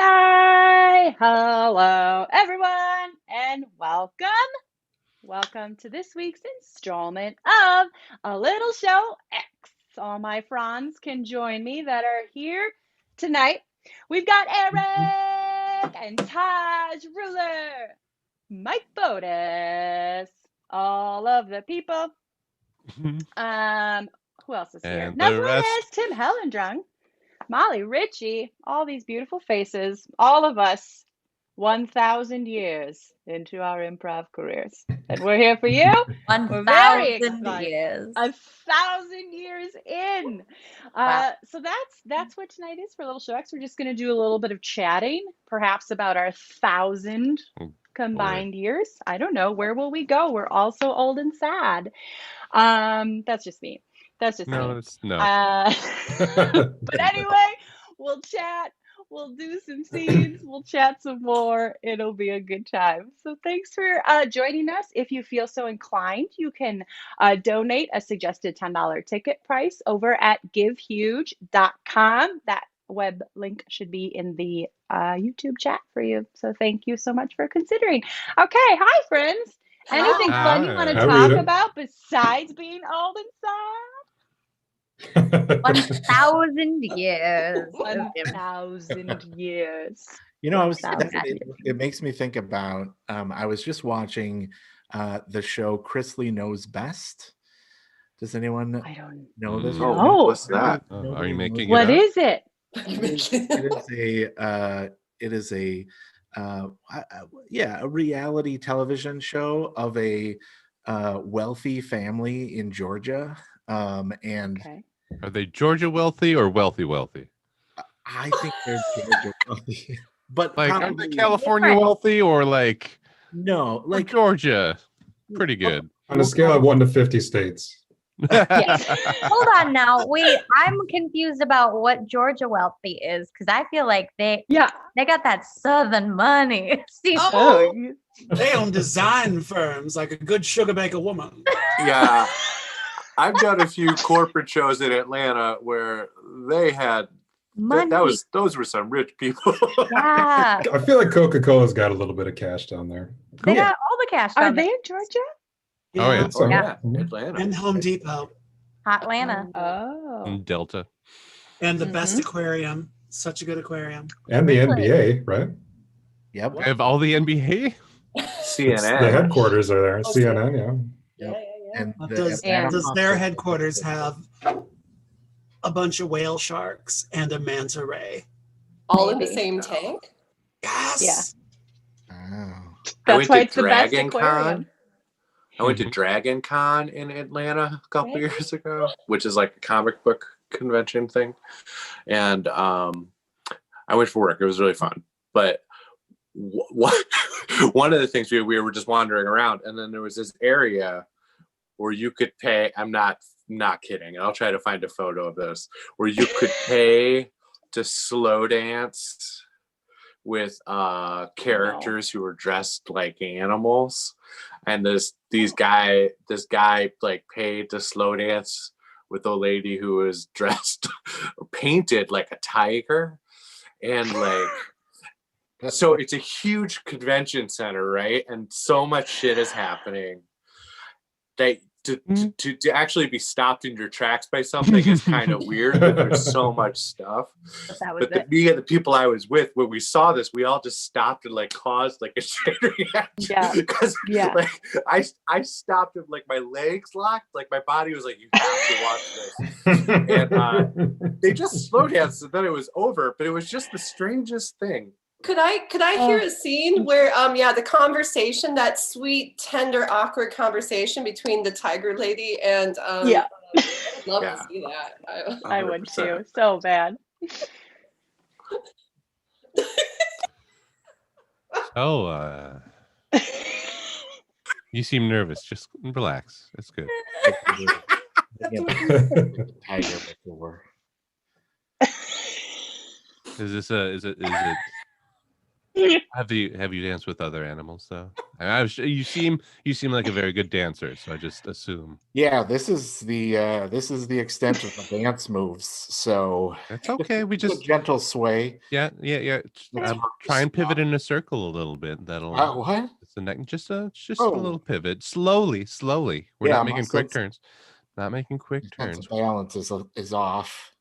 Yay! Hello, everyone, and welcome to this week's installment of A Little Show X. All my friends can join me that are here tonight. We've got Eric and Taj Ruler, Mike Bodis, all of the people. Who else is here? And the rest. Tim Hellendrung, Molly Ritchie, all these beautiful faces, all of us 1,000 years into our improv careers. And we're here for you. We're very 1,000 excited. years. 1,000 years in. Wow. So that's what tonight is for Little Show X. We're just going to do a little bit of chatting, perhaps about our 1,000 combined years. I don't know. Where will we go? We're all so old and sad. That's just me. That's just me. No. But anyway, we'll chat. We'll do some scenes. We'll chat some more. It'll be a good time. So thanks for joining us. If you feel so inclined, you can donate a suggested $10 ticket price over at givehuge.com. That web link should be in the YouTube chat for you. So thank you so much for considering. Okay. Hi, friends. Anything fun you want to talk about besides being old and sad? 1,000 years. 1,000 years. You know, it makes me think about, I was just watching the show Chrisley Knows Best. Does anyone know this? No. What's that? Are you making it What up? is it? It is a reality television show of a wealthy family in Georgia. Are they Georgia wealthy or wealthy? I think they're Georgia wealthy, but like are they California wealthy or like Georgia? Pretty good. On a scale of 1 to 50 states. Yes. Hold on now. Wait, I'm confused about what Georgia wealthy is because I feel like they got that Southern money. They own design firms like a good sugar baker woman. Yeah. I've done a few corporate shows in Atlanta where they had money. Those were some rich people. Yeah. I feel like Coca-Cola's got a little bit of cash down there. They got all the cash down Are there. they in Georgia? Yeah. Yeah. Atlanta. And Home Depot. Atlanta. Oh. Delta. And the best aquarium. Such a good aquarium. And the NBA, right? Yep. They have all the NBA? CNN. The headquarters are there. CNN, yeah. Yep. And Does their headquarters have a bunch of whale sharks and a manta ray? All in the same tank? Yes. Yeah. Oh. That's why it's the best aquarium. I went to Dragon Con in Atlanta a couple years ago, which is like a comic book convention thing. And I went for work. It was really fun. But one of the things we were just wandering around, and then there was this area where you could pay. I'm not kidding. I'll try to find a photo of this where you could pay to slow dance with characters who were dressed like animals, and this guy like paid to slow dance with a lady who was dressed painted like a tiger, and like. So it's a huge convention center, right? And so much shit is happening. To actually be stopped in your tracks by something is kind of weird. But there's so much stuff. But the people I was with, when we saw this, we all just stopped and like caused like a chain reaction. Yeah. Because like I stopped and like my legs locked, like my body was like, you have to watch this. And they just slow danced, and then it was over. But it was just the strangest thing. Could I hear a scene where the conversation, that sweet, tender, awkward conversation between the tiger lady and I'd love to see that. I would too. So bad. You seem nervous. Just relax. It's good. Tiger before. Is it have you danced with other animals though? You seem like a very good dancer, so I just assume. Yeah, this is the extent of the dance moves. So that's okay. We just a gentle sway. Yeah. Try and pivot in a circle a little bit. That'll what? It's the neck. Just a little pivot, slowly. We're not making quick turns. Not making quick turns. The balance is off.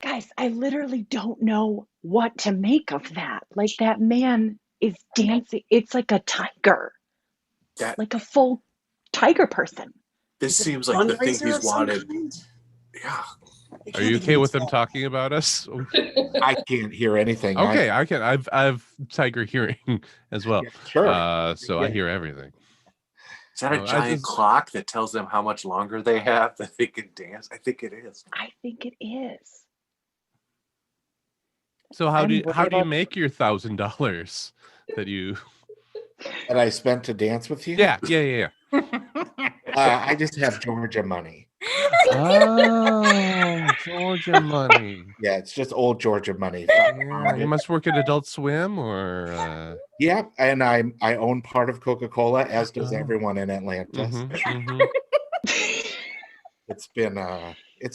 Guys, I literally don't know what to make of that. Like, that man is dancing. It's like a tiger. Like a full tiger person. This seems like the thing he's wanted. Yeah. Are you okay with them talking about us? I can't hear anything. Okay, I can. I've tiger hearing as well. Yeah, sure. So I hear everything. Is that a giant clock that tells them how much longer they have that they can dance? I think it is. I think it is. So how do you make your $1,000 that you that I spent to dance with you? Yeah. I just have Georgia money. Oh, Georgia money. Yeah, it's just old Georgia money. Yeah, you must work at Adult Swim or Yeah, and I own part of Coca-Cola, as does everyone in Atlanta. It's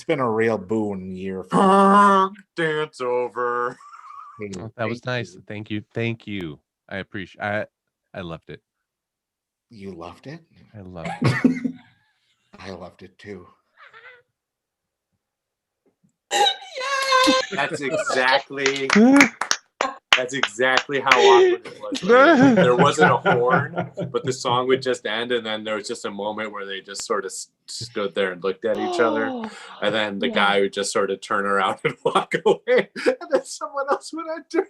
been a real boon year for dance over. Oh, that was nice. Thank you. I appreciate. I loved it. You loved it? I loved it. I loved it too. That's exactly how awkward it was. Like, there wasn't a horn, but the song would just end, and then there was just a moment where they just sort of stood there and looked at each other, and then the guy would just sort of turn around and walk away, and then someone else would enter.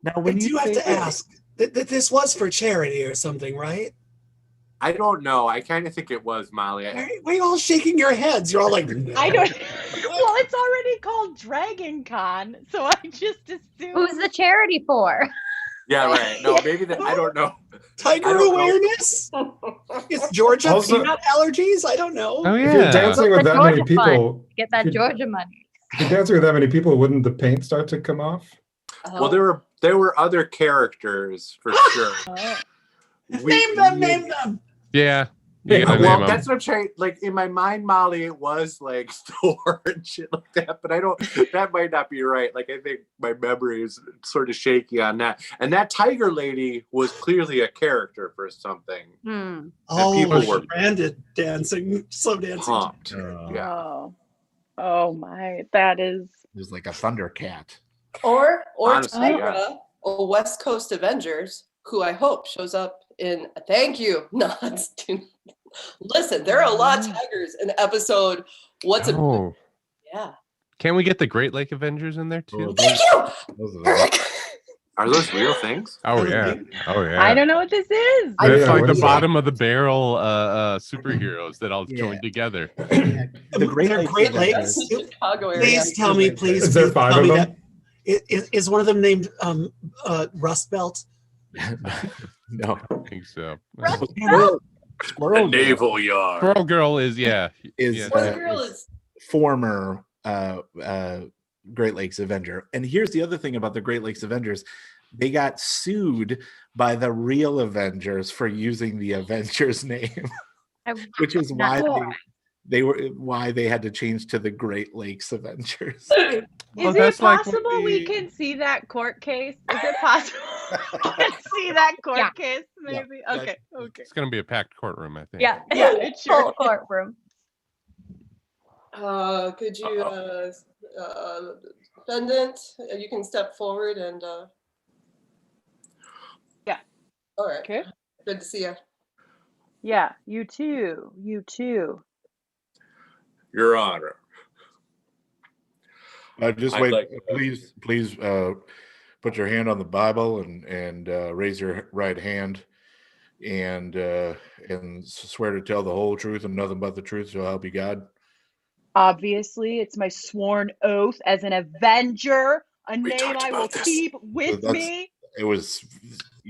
Now, when you have to ask that this was for charity or something, right? I don't know. I kind of think it was, Molly. Why are you all shaking your heads? You're all like, no. I don't. Well, it's already called Dragon Con, so I just assume. Who's the charity for? Yeah, right. No, maybe that. I don't know. Tiger awareness? Is Georgia peanut allergies? I don't know. Oh, yeah. If you're dancing with that many people, get that Georgia money. If you're dancing with that many people, wouldn't the paint start to come off? Well, there were other characters for sure. Name them. Yeah. Well, that's what I'm trying. Like in my mind, Molly, it was like Thor and shit like that. But I don't. That might not be right. Like I think my memory is sort of shaky on that. And that tiger lady was clearly a character for something. And people were branded dancing, slow dancing. Pumped. Oh my! That is. It was like a Thundercat. Or Honestly, Tigra, or West Coast Avengers, who I hope shows up in Thank You Nods to listen. There are a lot of tigers in episode. Yeah. Can we get the Great Lake Avengers in there too? Thank you. Are those real things? Oh yeah. I don't know what this is. It's like the bottom of the barrel superheroes that all joined together. The Great Lakes. Please tell me, please. Is there 5 of them? Is one of them named Rust Belt? No, I don't think so. Squirrel Naval Yard. Squirrel Girl is former Great Lakes Avenger. And here's the other thing about the Great Lakes Avengers. They got sued by the real Avengers for using the Avengers name, which is why they had to change to the Great Lakes Avengers. Is it possible we can see that court case? Is it possible we can see that court case? Maybe. Yeah. Okay. It's gonna be a packed courtroom, I think. Yeah, it's full courtroom. Could you, defendant, you can step forward and. Yeah. All right. Okay. Good to see you. Yeah. You too. Your Honor. Just wait. Please put your hand on the Bible and raise your right hand and swear to tell the whole truth and nothing but the truth, so help you God. Obviously, it's my sworn oath as an Avenger, a name I will keep with me. You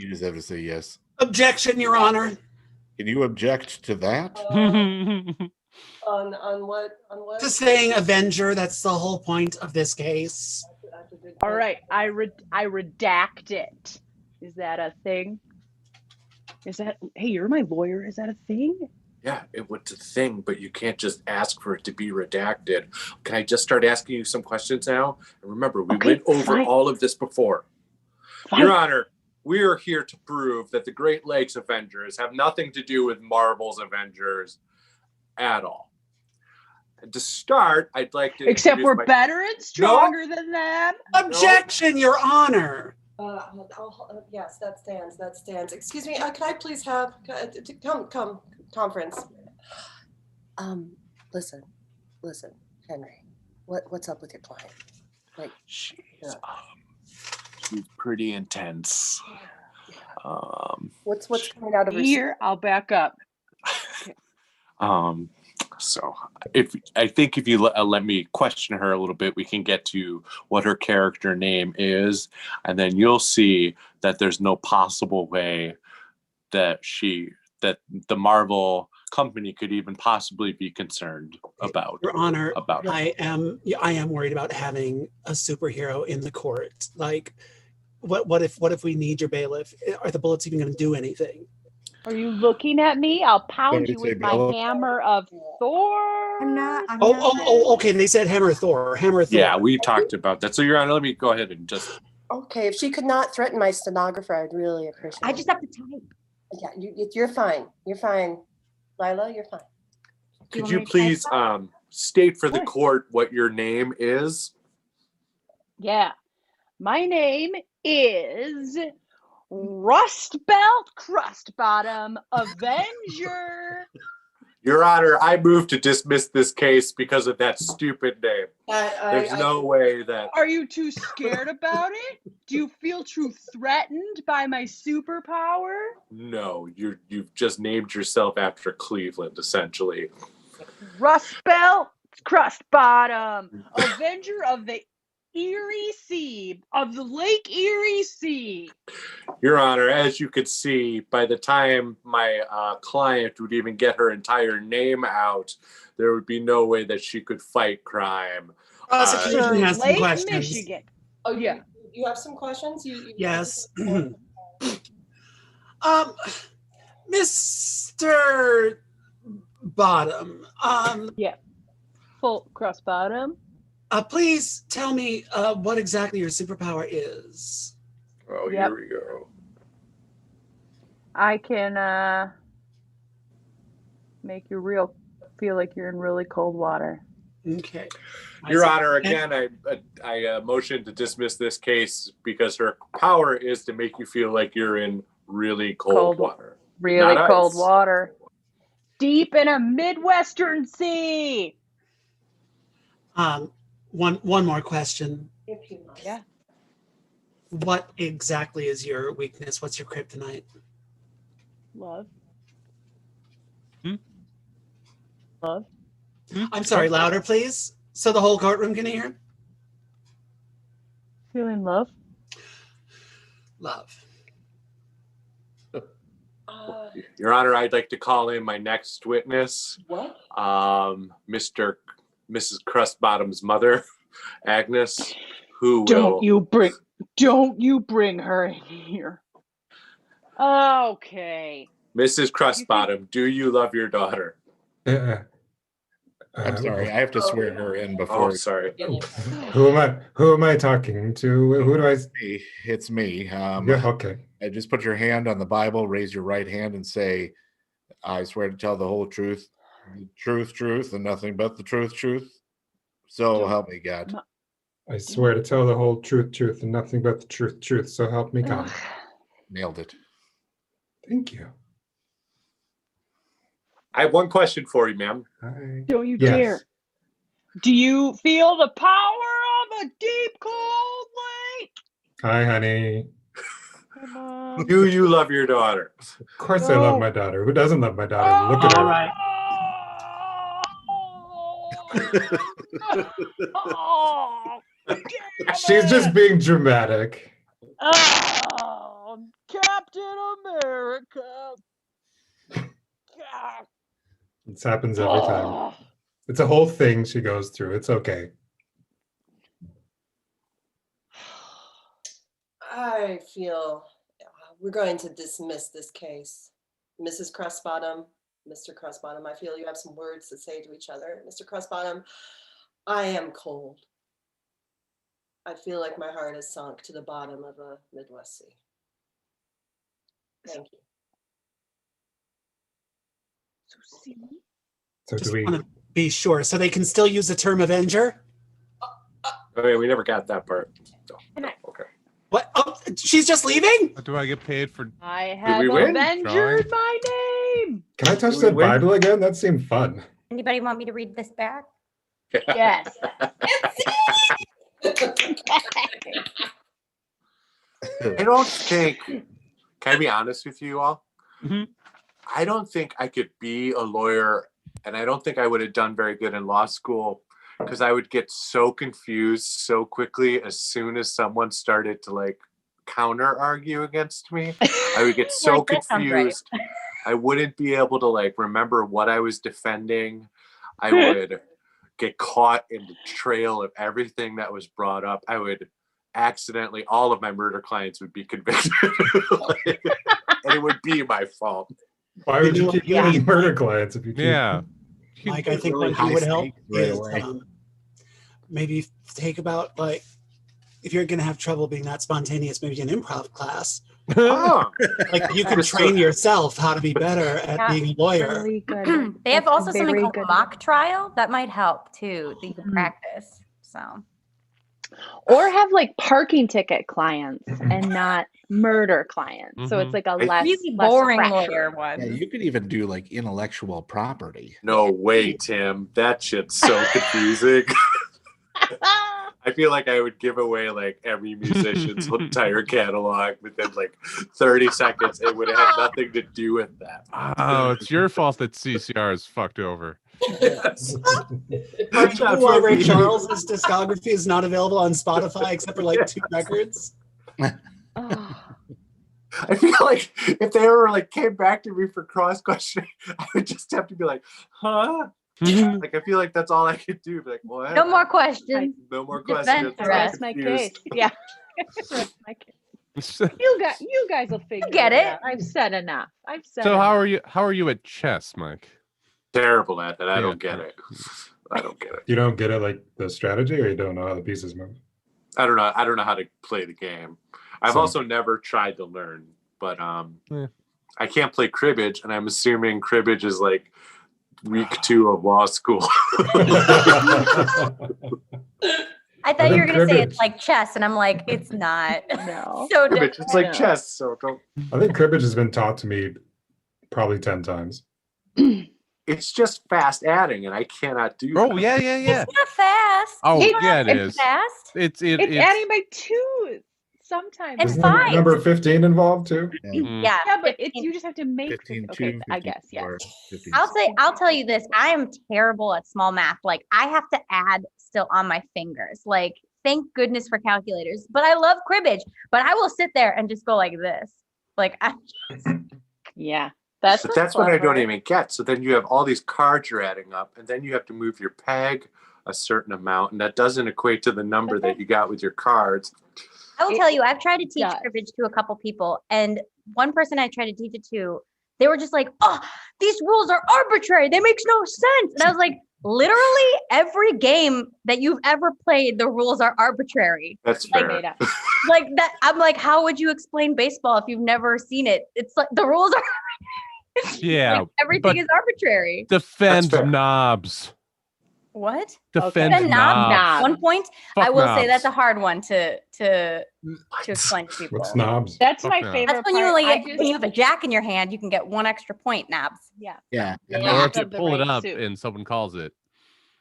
just have to say yes. Objection, Your Honor. Can you object to that? On what? To saying Avenger, that's the whole point of this case. All right, I redact it. Is that a thing? Is that, hey, you're my lawyer. Is that a thing? Yeah, it's a thing, but you can't just ask for it to be redacted. Can I just start asking you some questions now? And remember, we went over all of this before. Your Honor, we are here to prove that the Great Lakes Avengers have nothing to do with Marvel's Avengers at all. And to start, I'd like to Except we're better and stronger than them. Objection, Your Honor. Yes, that stands. That stands. Excuse me. Can I please have come conference? Listen, Henry. What's up with your client? Like she's pretty intense. What's coming out of her? Here, I'll back up. So if you let me question her a little bit, we can get to what her character name is, and then you'll see that there's no possible way that the Marvel company could even possibly be concerned about. Your Honor, about I am worried about having a superhero in the court. Like, what if we need your bailiff? Are the bullets even going to do anything? Are you looking at me? I'll pound you with my hammer of Thor. I'm not. Okay. They said hammer Thor. Yeah, we talked about that. So, Your Honor, let me go ahead and just. Okay, if she could not threaten my stenographer, I'd really appreciate it. I just have to type. Yeah, you're fine. You're fine. Lila, you're fine. Could you please state for the court what your name is? Yeah. My name is Rust Belt Crust Bottom Avenger. Your Honor, I move to dismiss this case because of that stupid name. There's no way that. Are you too scared about it? Do you feel too threatened by my superpower? No, you've just named yourself after Cleveland, essentially. Rust Belt Crust Bottom, Avenger of the Erie Sea, of the Lake Erie Sea. Your Honor, as you could see, by the time my client would even get her entire name out, there would be no way that she could fight crime. Prosecution has some questions. Michigan. Oh, yeah. You have some questions? Yes. Mr. Bottom. Yeah. Full crust bottom. Please tell me what exactly your superpower is. Oh, here we go. I can make you feel like you're in really cold water. Okay. Your Honor, again, I motion to dismiss this case because her power is to make you feel like you're in really cold water. Really cold water. Deep in a Midwestern sea. One more question. If you must. Yeah. What exactly is your weakness? What's your kryptonite? Love. Love. I'm sorry, louder, please, so the whole courtroom can hear. Feeling love. Love. Your Honor, I'd like to call in my next witness. What? Mrs. Crustbottom's mother, Agnes, who Don't you bring her in here. Okay. Mrs. Crustbottom, do you love your daughter? I'm sorry, I have to swear her in before. Oh, sorry. Who am I talking to? Who do I? It's me. Yeah, okay. Just put your hand on the Bible, raise your right hand, and say, "I swear to tell the whole truth, the truth, and nothing but the truth. So help me God." I swear to tell the whole truth, and nothing but the truth. So help me God. Nailed it. Thank you. I have one question for you, ma'am. Don't you dare. Do you feel the power of a deep, cold lake? Hi, honey. Do you love your daughter? Of course I love my daughter. Who doesn't love my daughter? Look at her. All right. She's just being dramatic. Oh, Captain America. This happens every time. It's a whole thing she goes through. It's okay. I feel we're going to dismiss this case. Mrs. Crossbottom, Mr. Crossbottom, I feel you have some words to say to each other. Mr. Crossbottom, I am cold. I feel like my heart is sunk to the bottom of a Midwest sea. Thank you. So Just do we? want to be sure. So they can still use the term Avenger? Okay, we never got that part. So, okay. What? Oh, she's just leaving? Do I get paid for? I have we win? Avenger my name. Can I touch Do we that win? Bible again? That seemed fun. Anybody want me to read this back? Yes. I don't think, can I be honest with you all? Mhm. I don't think I could be a lawyer, and I don't think I would have done very good in law school because I would get so confused so quickly as soon as someone started to like counter argue against me. I would get so Like, that sounds right. confused. I wouldn't be able to like remember what I was defending. I would get caught in the trail of everything that was brought up. I would accidentally, all of my murder clients would be convicted. And it would be my fault. Why would you keep getting murder clients if you keep... Yeah. Mike, I think what would help is maybe take about like if you're going to have trouble being that spontaneous, maybe an improv class. Oh. Like you can train yourself how to be better at being a lawyer. Very good. They have also something very called good. mock trial that might help too. That you can practice. So Or have like parking ticket clients and not murder clients. So it's like a less really less boring fractured. lawyer one. Yeah, you could even do like intellectual property. No way, Tim. That shit's so confusing. I feel like I would give away like every musician's entire catalog within like 30 seconds. It would have had nothing to do with that. Oh, it's your fault that CCR is fucked over. Why Ray Charles's discography is not available on Spotify except for like 2 records. I feel like if they ever like came back to me for cross questioning, I would just have to be like, huh? Like I feel like that's all I could do. Be like, what? No more questions. No more Defend questions. the I'm Rest my confused. case. Yeah. Rest my case. You guys will figure get it it. out. I've said enough. I've said So enough. how are you at chess, Mike? Terrible at it. I Yeah. don't get it. I don't get it. You don't get it, like the strategy, or you don't know how the pieces move? I don't know how to play the game. I've So- also never tried to learn, but Yeah. I can't play cribbage, and I'm assuming cribbage is like week 2 of law school. I thought you were think gonna say cribbage- it's like chess, and I'm like, it's not. No. So Cribbage, different. it's like chess, so don't. I think cribbage has been taught to me probably 10 times. It's just fast adding, and I cannot do. Oh that. yeah, yeah, yeah. It's not fast. Oh You don't yeah, have it to is. Fast. It's It's adding by 2 sometimes. It's Isn't fine. number 15 involved too? Yeah. Yeah, but 15. you just have to make 15, okay, 2, I guess, yeah. 15. I'll tell you this. I am terrible at small math. Like I have to add still on my fingers. Like thank goodness for calculators. But I love cribbage. But I will sit there and just go like this. Like I Yeah. That's But that's what I don't clever. even get. So then you have all these cards you're adding up, and then you have to move your peg a certain amount, and that doesn't equate to the number that you got with your cards. I will tell you, I've tried to teach does. cribbage to a couple people, and one person I tried to teach it to, they were just like, "Oh, these rules are arbitrary. They make no sense." And I was like, "Literally every game that you've ever played, the rules are arbitrary." That's Like fair. made up. Like that. I'm like, how would you explain baseball if you've never seen it? It's like the rules are Yeah, like, everything but- is arbitrary. defend That's fair. knobs. What? Defend Defend knobs. knobs. 1 point. Fuck I will say knobs. that's a hard one to explain to people. What's knobs? That's Fuck my no. favorite That's when you part. only I get, just- when you have a jack in your hand, you can get 1 extra point, knobs. yeah. Yeah. Yeah. And Or Knobs if you of the pull it right up suit. and someone calls it.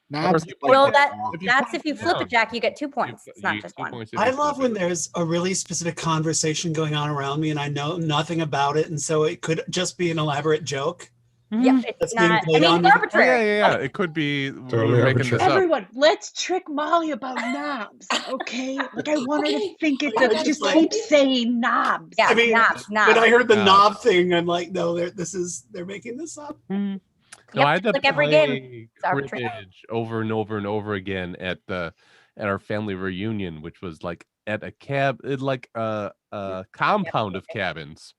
knobs Or if you like Well, that. that's if you flip a jack, you get 2 points. It's not You just get 2 one. points if I you love flip when it. there's a really specific conversation going on around me and I know nothing about it. And so it could just be an elaborate joke. Yeah, it's That's being not. I played mean, on it's me. Yeah, arbitrary. yeah. It could be Totally we're making this arbitrary. up. Everyone, let's trick Molly about knobs, okay? Like I want her to think it's Okay. a, just keep saying knobs. Yeah, I mean, knobs. When I heard the Knobs. knob thing, I'm like, no, they're making this up. No, Yep, I had to like every game, play it's arbitrary. cribbage over and over and over again at our family reunion, which was like at a compound of cabins.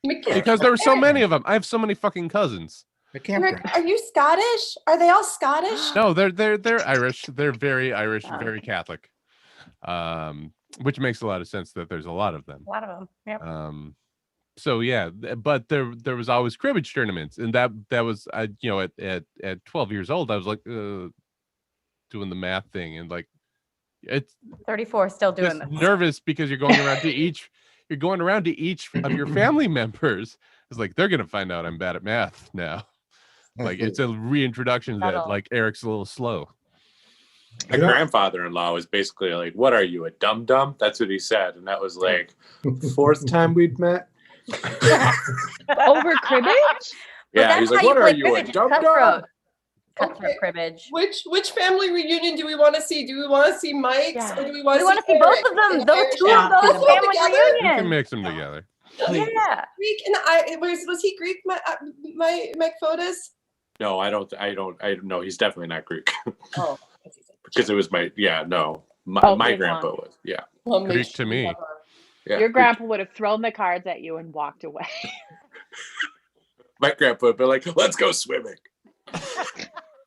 Because there were so many of them. I have so many fucking cousins. Eric, are you Scottish? Are they all Scottish? No, they're Irish. They're very Irish, very Catholic. Which makes a lot of sense that there's a lot of them. A lot of them. Yep. So yeah, but there was always cribbage tournaments, and that was at 12 years old, I was like doing the math thing, and like it's 34 still doing this. Nervous because you're going around to each of your family members. It's like they're gonna find out I'm bad at math now. Like it's a reintroduction that like Eric's a little slow. My grandfather-in-law was basically like, "What are you, a dum-dum?" That's what he said, and that was like fourth time we'd met. Over cribbage? Yeah, he's like, "What are you, a dum-dum?" Cutthroat cribbage. Which family reunion do we want to see? Do we want to see Mike's or do we want to see both of them? Those two of those family You reunions. can mix them together. Yeah. Greek and was he Greek? Mike Fotis? No, I don't know. He's definitely not Greek. Oh, because it was my grandpa was Greek to me. Yeah, Your grandpa would have thrown the cards at you and walked away. My grandpa would be like, "Let's go swimming."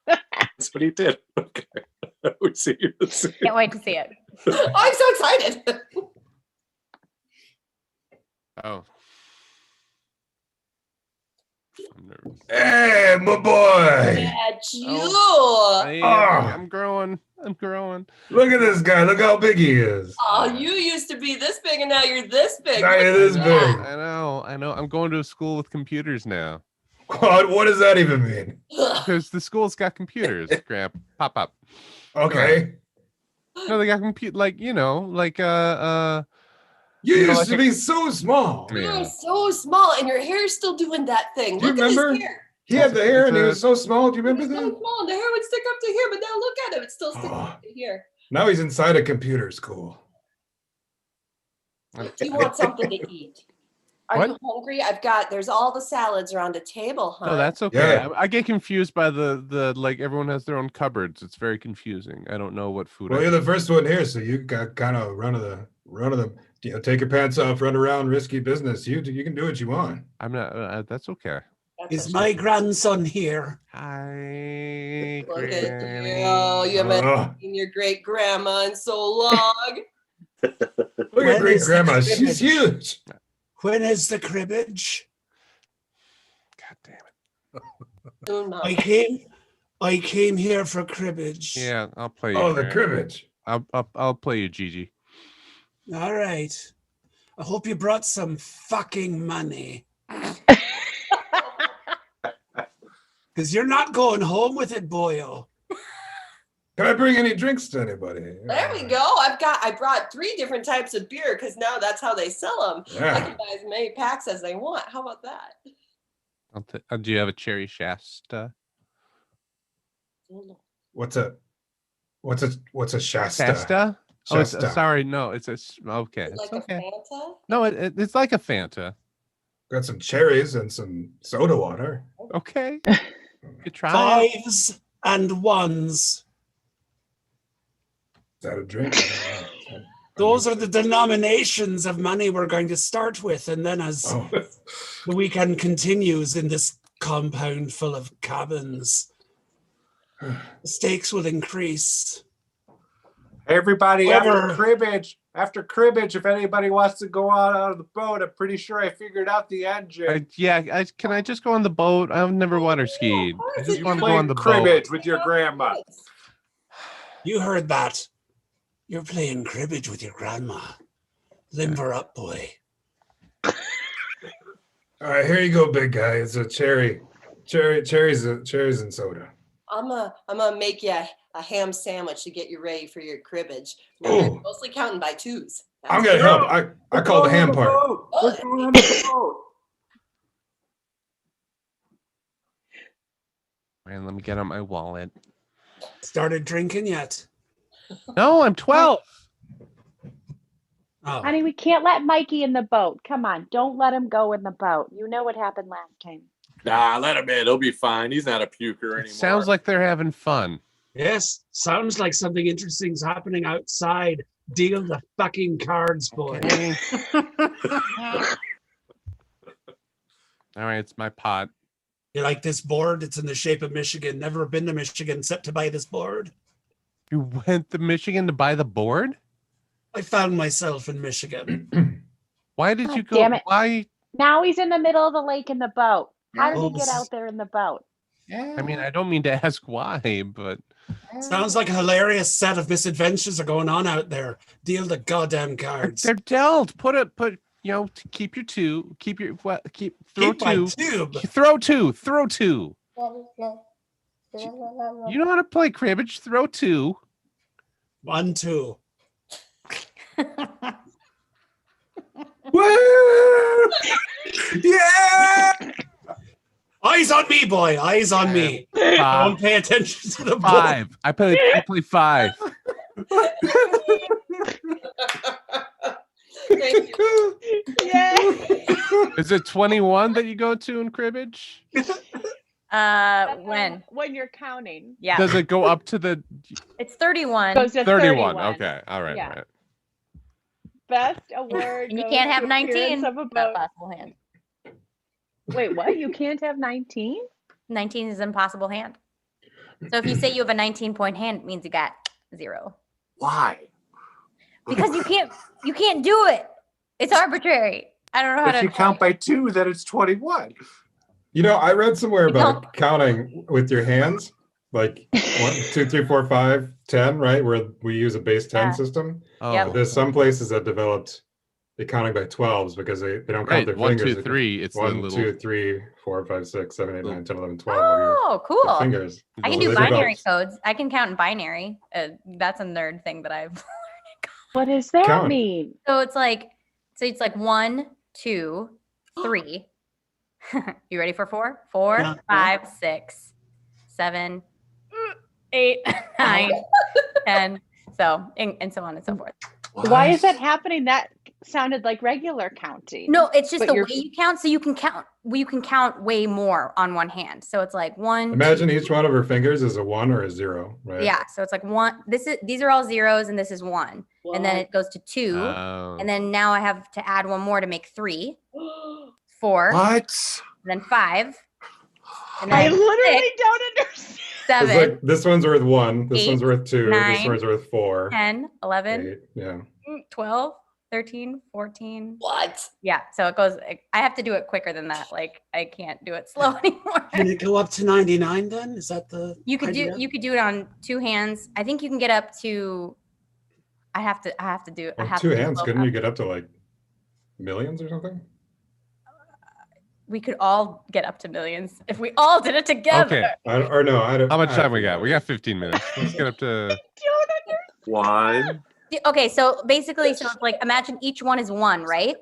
That's what he did. Okay. We see you. Can't wait to see it. Oh, I'm so excited. Oh. I'm nervous. Hey, my boy. Yeah, you. I'm growing. Look at this guy. Look how big he is. Oh, you used to be this big and now you're this big. Now you're this big. I know. I'm going to a school with computers now. What does that even mean? Because the school's got computers, Grandpa. Pop. Okay. No, they got You used to be so small. You were so small and your hair's still doing that thing. Do you Look at remember? his hair. He had the hair and he was so small. Do you remember So that? small and the hair would stick up to here, but now look at him. It's still sticking up to here. Now he's inside a computer school. Do you want something to eat? Are you hungry? There's all the salads around the table, huh? No, that's okay. Yeah. I get confused by the like everyone has their own cupboards. It's very confusing. I don't know what food. Well, you're the first one here, so you got kind of run of the. Take your pants off, run around, risky business. You can do what you want. I'm not. That's okay. Is my grandson here? Hi. Look at you. You haven't seen your great grandma in so long. Look at great grandma. She's huge. When is the cribbage? God damn it. I came here for cribbage. Yeah, I'll play you. Oh, the cribbage. I'll play you, Gigi. All right. I hope you brought some fucking money. Because you're not going home with it, boyo. Can I bring any drinks to anybody? There we go. I brought 3 different types of beer because now that's how they sell them. Yeah. I can buy as many packs as they want. How about that? Do you have a cherry Shasta? What's a Shasta? Shasta? Oh, sorry, no, it's okay. Is it like okay. a Fanta? No, it's like a Fanta. Got some cherries and some soda water. Okay. Good try. 5s and 1s. Is that a drink? Those are the denominations of money we're going to start with, and then as the weekend continues in this compound full of cabins, the stakes will increase. Hey, everybody, after cribbage, if anybody wants to go out of the boat, I'm pretty sure I figured out the engine. Can I just go on the boat? I've never water skied. I just want to go on the cribbage boat. with your grandma. You heard that. You're playing cribbage with your grandma. Limber up, boy. All right, here you go, big guy. It's a cherries and soda. I'm gonna make you a ham sandwich to get you ready for your cribbage. You're mostly counting by 2s. I'm gonna help. I call the ham part. Man, let me get out my wallet. Started drinking yet? No, I'm 12. Oh. Honey, we can't let Mikey in the boat. Come on, don't let him go in the boat. You know what happened last time. Nah, let him in. He'll be fine. He's not a puker anymore. Sounds like they're having fun. Yes, sounds like something interesting's happening outside. Deal the fucking cards, boy. Okay. All right, it's my pot. You like this board? It's in the shape of Michigan. Never been to Michigan except to buy this board. You went to Michigan to buy the board? I found myself in Michigan. Why did God you go? damn it. Why? Now he's in the middle of the lake in the boat. How did he get Yes. out there in the boat? I mean, I don't mean to ask why, but Sounds like a hilarious set of misadventures are going on out there. Deal the goddamn cards. they're dealt. Put to keep your two. Keep your throw Keep my two. tube. Throw two. You know how to play cribbage? Throw two. 1, 2. Woo! Yeah! Eyes on me, boy. Eyes on me. Don't pay attention to the board. 5. I play 5. Thank you. Yeah. Is it 21 that you go to in cribbage? When? When you're counting. Yeah, Does it go up to the it's 31. Goes to 31? Okay. All right. Yeah. All right. Best award. And you goes can't to have 19. appearance of a Not boat. possible hand. Wait, what? You can't have 19? 19 is impossible hand. So if you say you have a 19-point hand, it means you got 0. Why? Because you can't do it. It's arbitrary. I don't know how If to you count by 2, then it's 21. You know, I read somewhere You about counting with your hands, like 1, 2, 3, 4, 5, 10, right? Where we use a base 10 Yeah. system. Oh, Yep. There's some places that developed the counting by 12s because they don't count right. their 1, fingers. 2, 3. It's the 1, little. 2, 3, 4, 5, 6, 7, 8, 9, 10, 11, 12 of your Oh, cool. fingers. I can So do they binary developed- codes. I can count in binary. That's a nerd thing that I've. What does that Count. mean? So it's like 1, 2, 3. You ready for 4? 4, Yeah. 5, 6, 7, 8, 9, 10. So and so on and so forth. Why is that happening? That sounded like regular counting. No, it's just But the you're- way you count. So you can count way more on one hand. So it's like 1. Imagine each one of her fingers is a 1 or a 0, right? Yeah. So it's like 1. These are all zeros, and this is 1, and then it goes to 2, Oh. and then now I have to add one more to make 3, 4, What? and then 5, and I then literally 6, don't understand. 7, It's like this one's worth 1, this 8, one's worth 2, this 9, one's worth 4. 10, 11, 8, yeah. 12, 13, 14. What? Yeah. So it goes, I have to do it quicker than that. Like I can't do it slow anymore. Can it go up to 99 then? Is that the You could idea? do it on 2 hands. I think you can get up to I have to do I Well, have 2 to do hands, slow couldn't you count. get up to like millions or something? We could all get up to millions if we all did it together. Okay. I don't. How much I time we got? We got 15 minutes. Let's get up to. 1. Okay, so basically so it's like imagine each one is 1, right?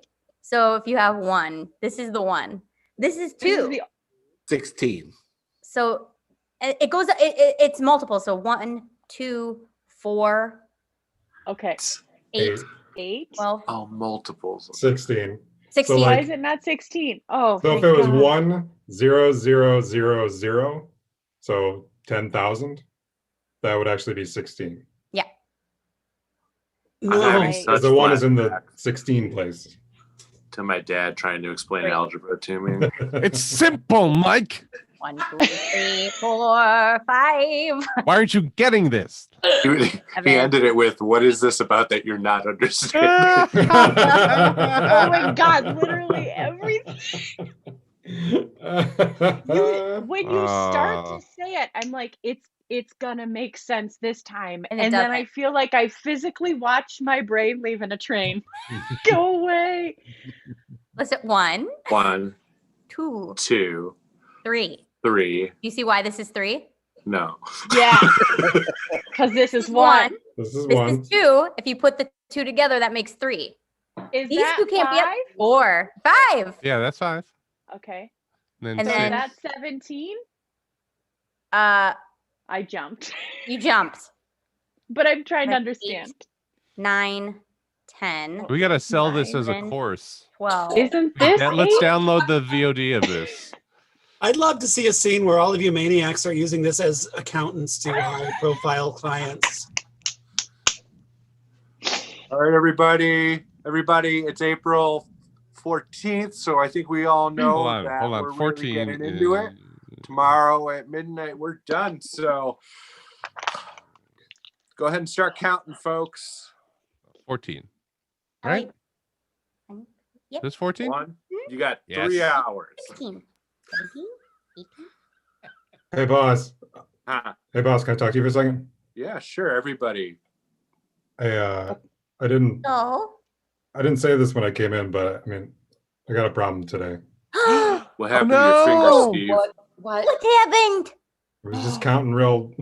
So if you have 1, this is the 1. This is 2. This is the 16. So it goes it's multiple. So 1, 2, 4, okay. 8, 8. 12, Oh, multiples. 16. 16. Why like- is it not 16? Oh, So if thank it was God. 1, 0, 0, 0, 0, so 10,000, that would actually be 16. I'm having Right. such Because the 1 is in the flashbacks 16 place. to my dad trying to explain Right. algebra to me. It's simple, Mike. 1, 2, 3, 4, 5. Why aren't you getting this? he ended it with, "What is this about that you're not understanding?" Oh my God, literally everything. When you start to say it, I'm like, it's gonna make sense this time. And And it then I doesn't. feel like I physically watch my brain leaving a train. Go away. Listen, 1, 1, 2, 2, 3. 3. You see why this is 3? No. Yeah. Because this is one. This is This 1. is 2. If you put the 2 together, that makes 3. Is These that 2 can't be up. 5? 4, 5. Yeah, that's 5. Okay. And And So then- that's 17. I jumped. You jumped. But I'm trying to Like understand. 9, 10, we gotta sell this as a 9, course. 12. Isn't this Let's 8? download the VOD of this. I'd love to see a scene where all of you maniacs are using this as accountants to high-profile clients. All right, everybody, it's April 14th. So I think we all know Hold on, that hold on. we're 14 really getting into it. Tomorrow at midnight, we're done. So go ahead and start counting, folks. 14. All Right? Yep. This 14? One, you got Yes. 3 hours. 16, 17, 18. Hey, boss. Huh. Hey, boss. Can I talk to you for a second? Yeah, sure. Everybody. I didn't So. say this when I came in, but I mean, I got a problem today. What happened no! to your fingers, Steve? What? What happened? I was just counting real.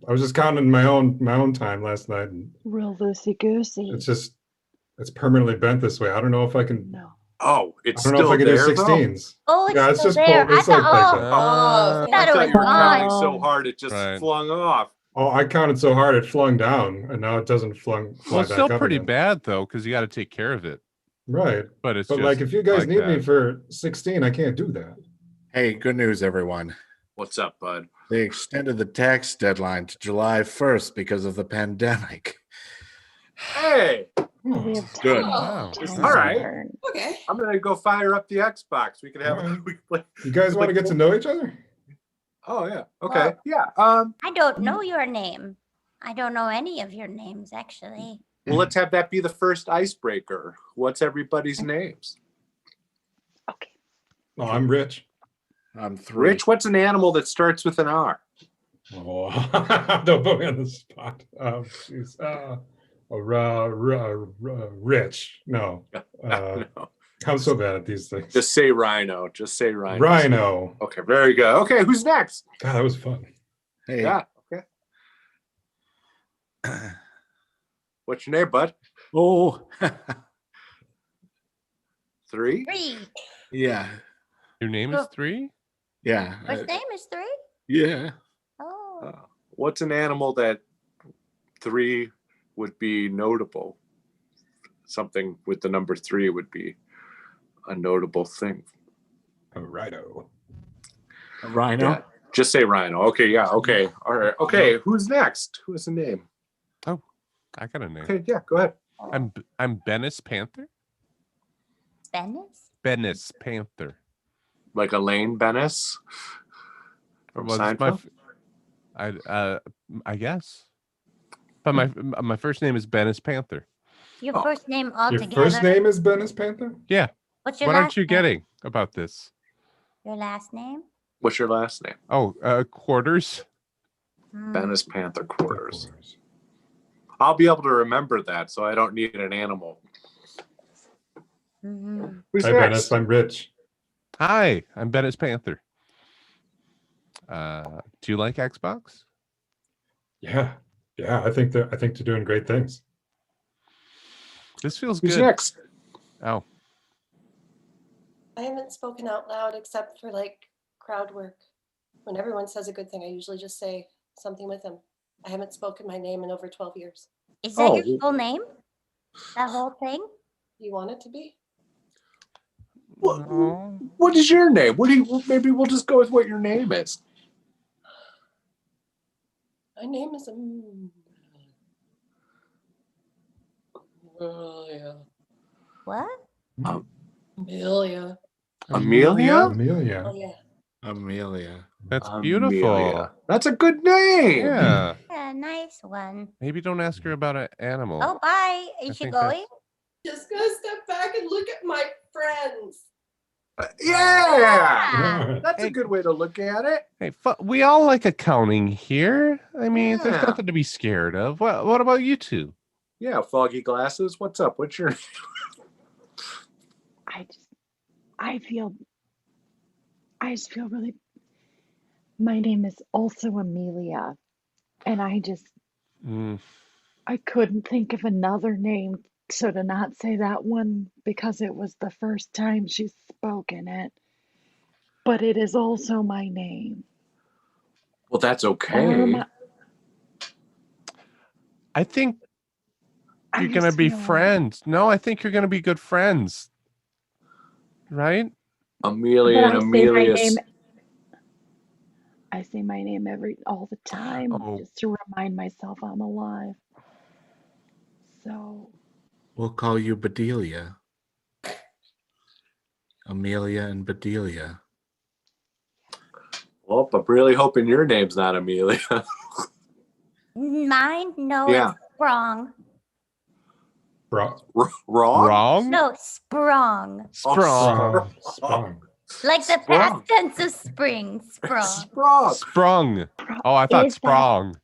I was just counting my own time last night, and Real loosey goosey. it's permanently bent this way. I don't know if I can. No. Oh, I it's don't know if still I can do there, though? 16s. Oh, it's Yeah, it's still just there. pulled. It's I like thought, that. oh, Oh, I I thought it thought was you were counting gone. so hard it just Right. flung off. Oh, I counted so hard it flung down, and now it doesn't fly Well, it's back still up pretty again. bad though, because you got to take care of it. Right, But it's but just like if you guys like need me that. for 16, I can't do that. Hey, good news, everyone. What's up, bud? They extended the tax deadline to July 1st because of the pandemic. Hey, We have Good. Wow. time All right. to learn. Okay. I'm gonna go fire up the Xbox. We can have. Alright. We can play. You guys want to get to know each other? Oh yeah. Okay. Well- Yeah. I don't know your name. I don't know any of your names, actually. Well, let's have that be the first icebreaker. What's everybody's names? Okay. Oh, I'm Rich. I'm 3. Rich, what's an animal that starts with an R? Oh, don't put me on the spot. Jeez. Rich. No. No. I'm so bad at these things. Just say Rhino. Just say Rhino. Rhino. Okay. Very good. Okay. Who's next? God, that was fun. Hey. Yeah. Okay. What's your name, bud? Oh. 3. 3. Yeah. Your name is 3? Yeah. First name is 3? Yeah. Oh. What's an animal that 3 would be notable? Something with the number 3 would be a notable thing. A rhino. A rhino. Yeah. Just say Rhino. Okay. Yeah. Okay. All right. Okay. Who's next? Who has a name? I got a name. Okay. Yeah. Go ahead. I'm Bennis Panther. Bennis? Bennis Panther. Like Elaine Bennis from Well, it's my Seinfeld. I guess. But my first name is Bennis Panther. Your Oh. first name Your altogether? first name is Bennis Panther? Yeah. What's your What last aren't you name? getting about this? Your last name? What's your last name? Oh, Quarters. Hmm. Bennis Panther Quarters. I'll be able to remember that, so I don't need an animal. Mhm. Who's Hi, next? Bennis. I'm Rich. Hi, I'm Bennis Panther. Do you like Xbox? Yeah. Yeah, I think they're doing great things. This feels Who's good. next? Oh, I haven't spoken out loud except for like crowd work. When everyone says a good thing, I usually just say something with them. I haven't spoken my name in over 12 years. Is that Oh. your full name? That whole thing? You want it to be? no. What is your name? What do you? Maybe we'll just go with what your name is. My name is Amelia. What? Amelia. Amelia? Amelia. Oh yeah. Amelia. That's beautiful. Amelia. That's a good name. Yeah. Yeah, nice one. Maybe don't ask her about an animal. Oh, bye. I Is she think that's- going? Just gonna step back and look at my friends. Yeah. Yeah. That's Hey. a good way to look at it. Hey, we all like accounting here. I mean, there's Yeah. nothing to be scared of. What about you two? Yeah, foggy glasses. What's up? What's your? I just feel really. My name is also Amelia, and Mm, I couldn't think of another name, so to not say that one because it was the first time she's spoken it. But it is also my name. Well, that's Or okay. am I think I you're gonna just be feel like- friends. No, I think you're gonna be good friends. Right? Amelia But and I say my Amelia's. name. I say my name all the time Oh. just to remind myself I'm alive. So We'll call you Bedelia. Amelia and Bedelia. Well, I'm really hoping your name's not Amelia. Mine? No, Yeah. it's Sprong. Bro, Wrong? Wrong? No, Sprong. Sprung. Sprung. Like the Sprung. past tense of spring. Sprung. Sprung. Sprung. Oh, I thought Is that- sprung.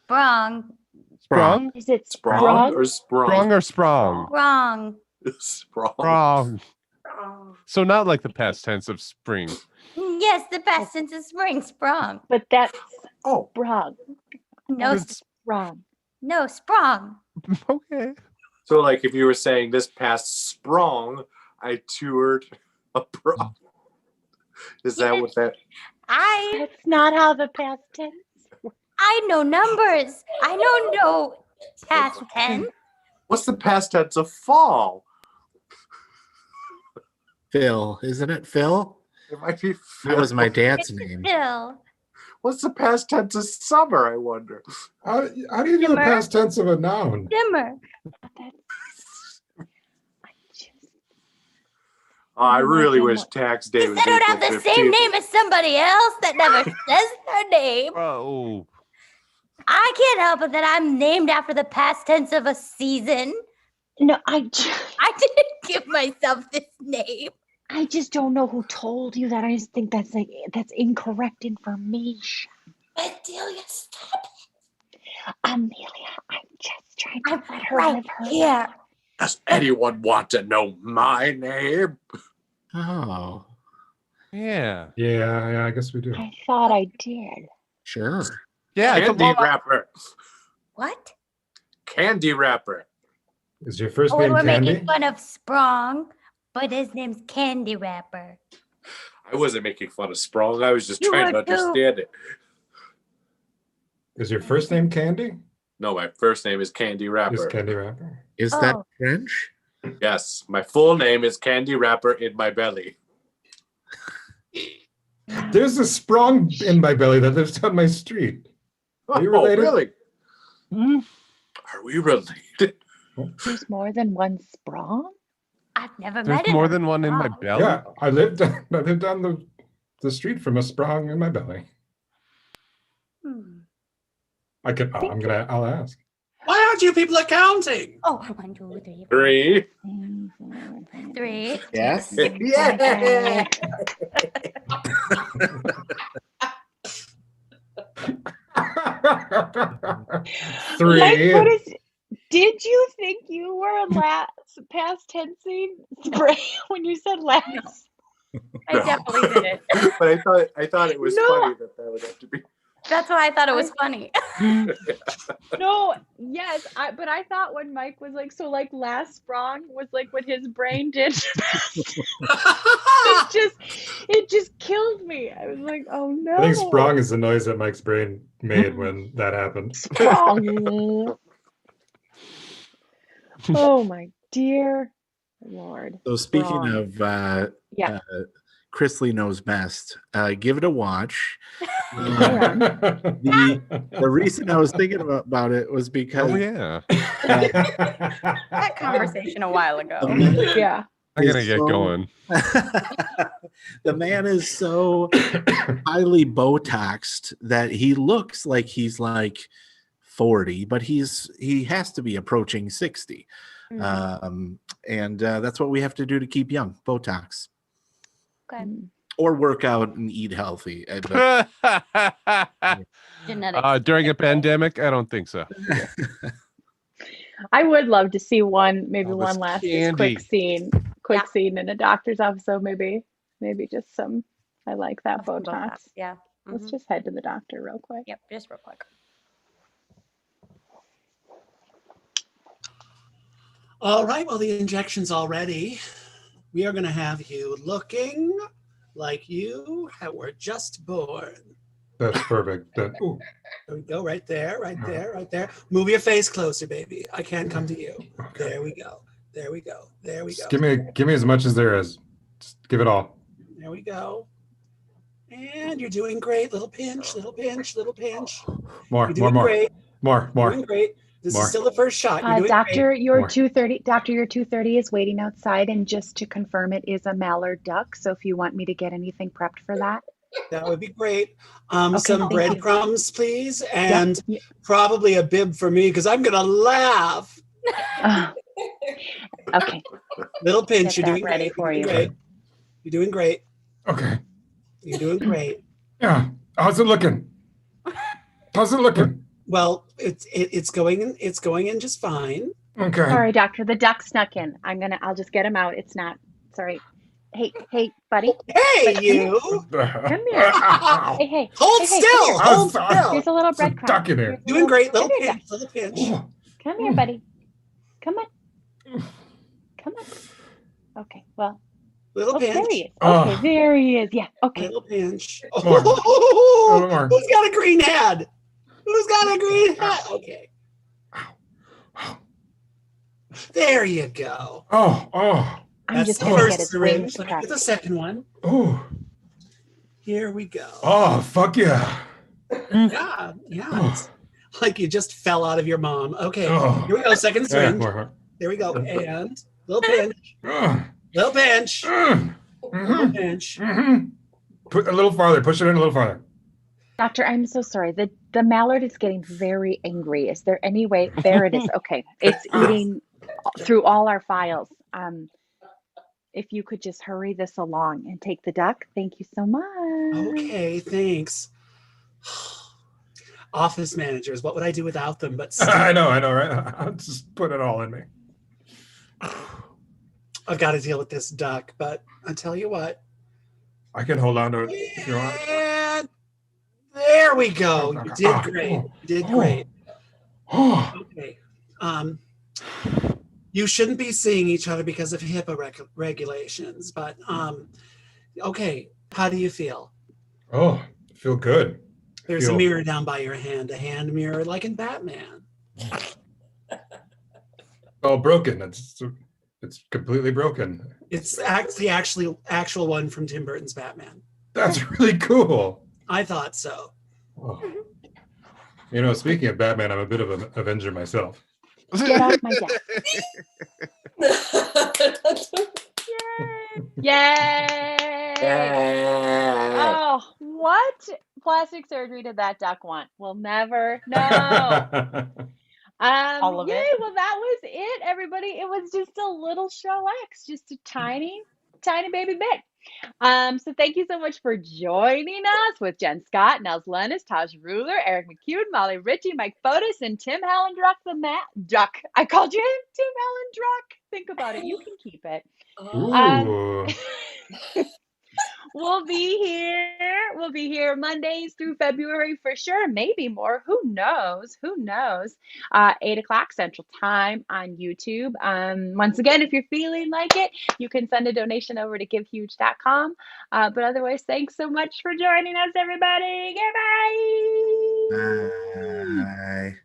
Sprung. Sprung? Is it Sprung sprung? or sprung? Sprung or sprung? Wrong. Sprung. Sprung. So not like the past tense of spring. Yes, the past tense of spring. Sprung. But that's Oh, sprung. No, It's- Sprung. no, sprung. Okay. so like if you were saying this past sprung, I toured abroad. Is that what that? That's not how the past tense. I know numbers. I don't know past tense. What's the past tense of fall? Phil, isn't it Phil? It might be. That was my dad's It's name. still. What's the past tense of summer? I wonder. How do you do the Dimmer. past tense of a noun? Dimmer. Oh, I really Nothing wish more. tax day Because was I don't April have the 15th. same name as somebody else that never says their name. Oh. I can't help it that I'm named after the past tense of a season. No, I didn't give myself this name. I just don't know who told you that. I just think that's incorrect information. Bedelia, stop. Amelia, I'm just trying to I'm let her right live her here. Does anyone want to know my name? Oh, Yeah. Yeah, I guess we do. I thought I did. sure. Yeah. It's a Candy long, wrapper. What? Candy wrapper. Is your first Oh, name we're Candy? making fun of Sprong, but his name's Candy Wrapper. I wasn't making fun of Sprung. I was just You trying to were too. understand it. Is your first name Candy? No, my first name is Candy Wrapper. Is Candy Wrapper? Is that Oh. French? Yes, my full name is Candy Wrapper in my belly. There's a Sprung in my belly that lives down my street. Are you Oh, related? really? Hmm? Are we related? There's more than one sprung? I've never There's met more another than one in my Sprong. belly. Yeah, I lived down the street from a Sprung in my belly. Hmm. I'll ask. Why aren't you people accounting? Oh, 1, 2, 3, 4, 3. 3. Yes. Yeah. Three. Like, did you think you were past tensing spray when you said last? I definitely did it. But I thought it was No. funny that would have to be. That's why I thought it was funny. No, yes, but I thought when Mike was like, so like last sprung was like what his brain did. it just killed me. I was like, oh no. I think Sprung is the noise that Mike's brain made when that happened. Sprung. Oh my dear Lord. So speaking Wrong. of Yeah. Chrisley Knows Best, give it a watch. the The reason I was thinking about it was because Oh yeah. That conversation a while ago. Yeah. I'm gonna is get so- going. the man is so highly Botoxed that he looks like he's like 40, but he has to be approaching 60. And that's what we have to do to keep young, Botox, Okay. or work out and eat healthy. But Genetics. During a pandemic, I don't think so. I would love to see maybe Oh, this one last just candy. quick scene in a doctor's office. So maybe just some. I like that Some Botox. Yeah. Let's Mhm. just head to the doctor real quick. Yep, just real quick. All right, well, the injection's all ready. We are going to have you looking like you were just born. That's perfect. Ooh. There we go, right there, right there, right there. Move your face closer, baby. I can't come to you. There we go. There we go. There we go. Just give me as much as there is. Just give it all. There we go. And you're doing great. Little pinch, little pinch, little pinch. More, You're doing great. more. Doing great. This More. is still the first shot. You're doing Doctor, great. your More. 230, Doctor, your 230 is waiting outside, and just to confirm, it is a mallard duck. So if you want me to get anything prepped for that, That would be great. Okay, Some thank you. breadcrumbs, please, and Yep. probably a bib for me because I'm gonna laugh. Okay, Little pinch. Get You're that doing ready great. for You're doing you. great. You're doing great. Okay. You're doing great. Yeah. How's it looking? How's it looking? Well, it's going in just fine. Okay. sorry, Doctor, the duck snuck in. I'll just get him out. It's not, sorry. Hey, buddy, Hey, Come you! come here. Ow. Hey, Hold hey, still. come here. Hold still. here's a little It's a breadcrumb. duck in there. Here's a Doing great. Little come here, pinch. Little pinch. Oh, Come here, buddy. Come on. Come on. Okay, well, Little there pinch. he is. Okay, Oh. there he is. Yeah, okay. Little pinch. More. A little more. Who's got a green head? Who's got a green head? Okay. There you go. oh, I'm That's just the gonna get first his syringe. wings Let me get the prepped. second one. oh, Here we go. oh, fuck yeah. Yeah. Oh, It's like you just fell out of your mom. Okay. oh. Here we go. Second Yeah, syringe. more. There we go. And little pinch. Oh. Little pinch. Little Mhm, pinch. mhm. Put a little farther. Push it in a little farther. Doctor, I'm so sorry. The mallard is getting very angry. Is there any way? There it is. Okay, it's eating through all our files. If you could just hurry this along and take the duck, thank you so much. Okay. Thanks. Office managers. What would I do without them? But I know, right? I'll just put it all in me. I've got to deal with this duck. But I tell you what. I can hold on to it if you want. And there we go. You did great. You did great. Oh, Okay. You shouldn't be seeing each other because of HIPAA regulations. But okay. How do you feel? oh, I feel good. There's a Feel- mirror down by your hand, a hand mirror like in Batman. Oh, broken. It's completely broken. It's the actual one from Tim Burton's Batman. That's really cool. I thought so. Oh. You know, speaking of Batman, I'm a bit of an Avenger myself. Get off my desk. Yay! Yeah. Oh, what plastic surgery did that duck want? We'll never know. All of Yay, it. well, that was it, everybody. It was just a little show X, just a tiny baby bit. So thank you so much for joining us with Jen Scott, Nels Lennis, Taj Ruler, Eric McCune, Molly Ritchie, Mike Fotis, and Tim Hellendruck Duck. I called you Tim Hellendruck. Think about it. You can keep it. Ooh. We'll be here. We'll be here Mondays through February for sure. Maybe more. Who knows? 8 o'clock Central Time on YouTube. Once again, if you're feeling like it, you can send a donation over to givehuge.com. But otherwise, thanks so much for joining us, everybody. Goodbye. Bye.